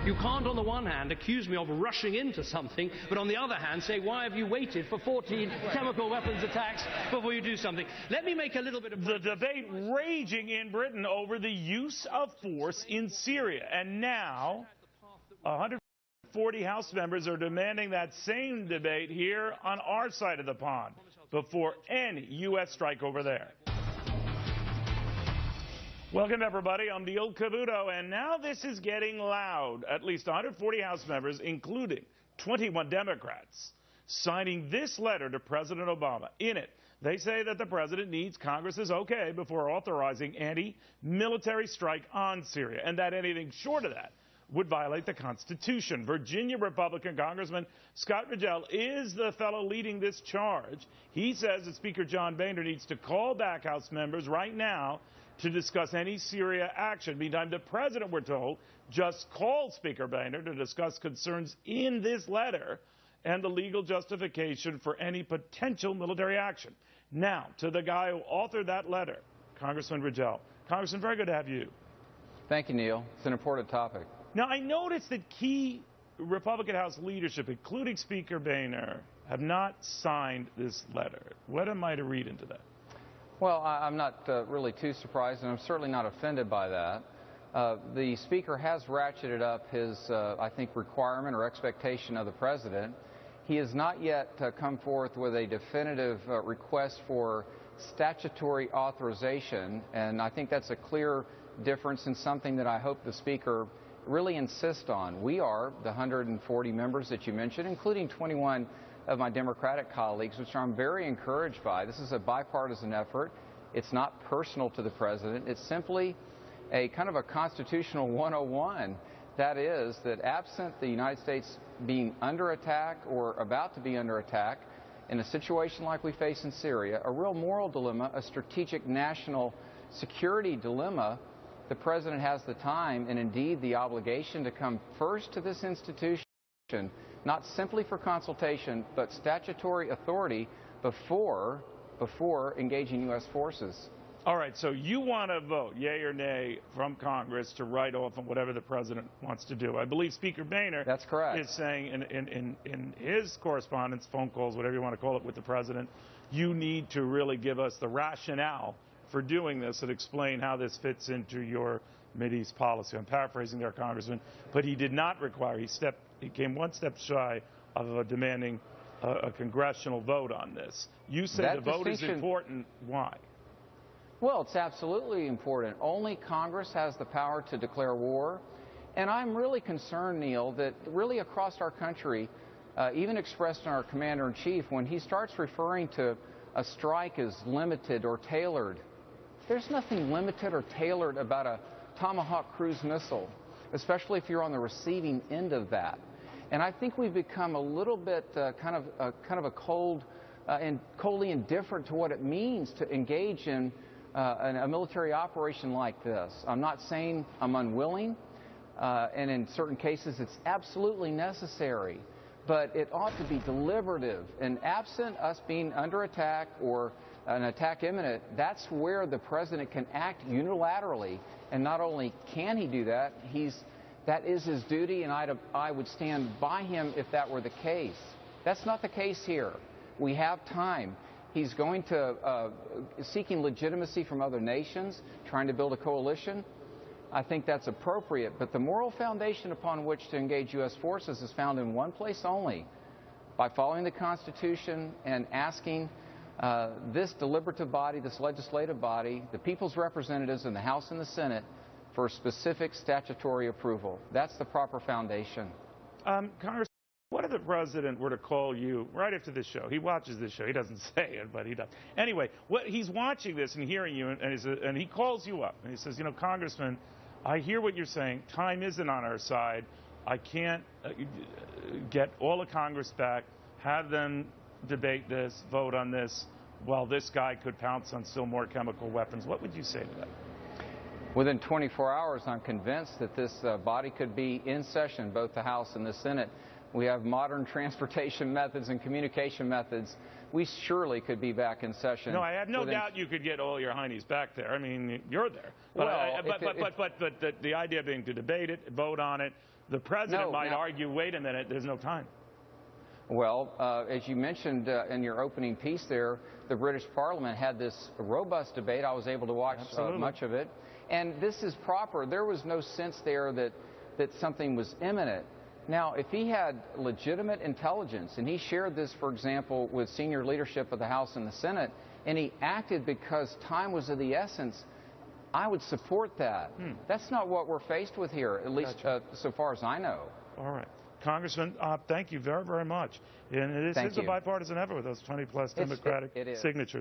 You can't, on the one hand, accuse me of rushing into something, but on the other hand, say, why have you waited for 14 chemical weapons attacks before you do something? Let me make a little bit of... The debate raging in Britain over the use of force in Syria. And now, 140 House members are demanding that same debate here on our side of the pond before any U.S. strike over there. Welcome, everybody. I'm Neil Cavuto, and now this is getting loud. At least 140 House members, including 21 Democrats, signing this letter to President Obama. In it, they say that the president needs Congress's okay before authorizing any military strike on Syria, and that anything short of that would violate the Constitution. Virginia Republican Congressman Scott Rigell is the fellow leading this charge. He says that Speaker John Boehner needs to call back House members right now to discuss any Syria action. Meantime, the president, we're told, just called Speaker Boehner to discuss concerns in this letter and the legal justification for any potential military action. Now, to the guy who authored that letter, Congressman Rigell. Congressman, very good to have you. Thank you, Neil. It's an important topic. Now, I noticed that key Republican House leadership, including Speaker Boehner, have not signed this letter. What am I to read into that? Well, I'm not really too surprised, and I'm certainly not offended by that. The Speaker has ratcheted up his, I think, requirement or expectation of the President. He has not yet come forth with a definitive request for statutory authorization, and I think that's a clear difference in something that I hope the Speaker really insists on. We are the 140 members that you mentioned, including 21 of my Democratic colleagues, which I'm very encouraged by. This is a bipartisan effort. It's not personal to the President. It's simply a kind of a constitutional 101. That is, that absent the United States being under attack or about to be under attack in a situation like we face in Syria, a real moral dilemma, a strategic national security dilemma, the President has the time and indeed the obligation to come first to this institution, not simply for consultation, but statutory authority before engaging U.S. forces. All right, so you want to vote, yay or nay, from Congress to write off on whatever the president wants to do. I believe Speaker Boehner That's correct. Is saying in his correspondence, phone calls, whatever you want to call it, with the president, you need to really give us the rationale for doing this and explain how this fits into your Mideast policy. I'm paraphrasing there, Congressman, but he did not require, he came one step shy of demanding a congressional vote on this. You said the vote is important. Why? Well, it's absolutely important. Only Congress has the power to declare war. And I'm really concerned, Neil, that really across our country, even expressed in our Commander-in-Chief, when he starts referring to a strike as limited or tailored, there's nothing limited or tailored about a Tomahawk cruise missile, especially if you're on the receiving end of that. And I think we've become a little bit kind of a cold and coldly indifferent to what it means to engage in a military operation like this. I'm not saying I'm unwilling, and in certain cases it's absolutely necessary, but it ought to be deliberative. And absent us being under attack or an attack imminent, that's where the President can act unilaterally. And not only can he do that, that is his duty, and I would stand by him if that were the case. That's not the case here. We have time. He's going to seeking legitimacy from other nations, trying to build a coalition. I think that's appropriate, but the moral foundation upon which to engage U.S. forces is found in one place only: by following the Constitution and asking this deliberative body, this legislative body, the people's representatives in the House and the Senate, for specific statutory approval. That's the proper foundation. Congressman, what if the president were to call you right after this show? He watches this show. He doesn't say it, but he does. Anyway, he's watching this and hearing you, and he calls you up, and he says, you know, Congressman, I hear what you're saying. Time isn't on our side. I can't get all of Congress back, have them debate this, vote on this, while this guy could pounce on still more chemical weapons. What would you say to that? Within 24 hours, I'm convinced that this body could be in session, both the House and the Senate, We have modern transportation methods and communication methods. We surely could be back in session. No, I have no doubt you could get all your heinies back there. I mean, you're there. But, well, the idea being to debate it, vote on it, the president might argue, wait a minute, there's no time. Well, as you mentioned in your opening piece there, the British Parliament had this robust debate. I was able to watch much of it. And this is proper. There was no sense there that something was imminent. Now, if he had legitimate intelligence, and he shared this, for example, with senior leadership of the House and the Senate, and he acted because time was of the essence, I would support that. That's not what we're faced with here, at least so far as I know. All right. Congressman, thank you very, very much. And this is a bipartisan effort with those 20-plus Democratic signatures.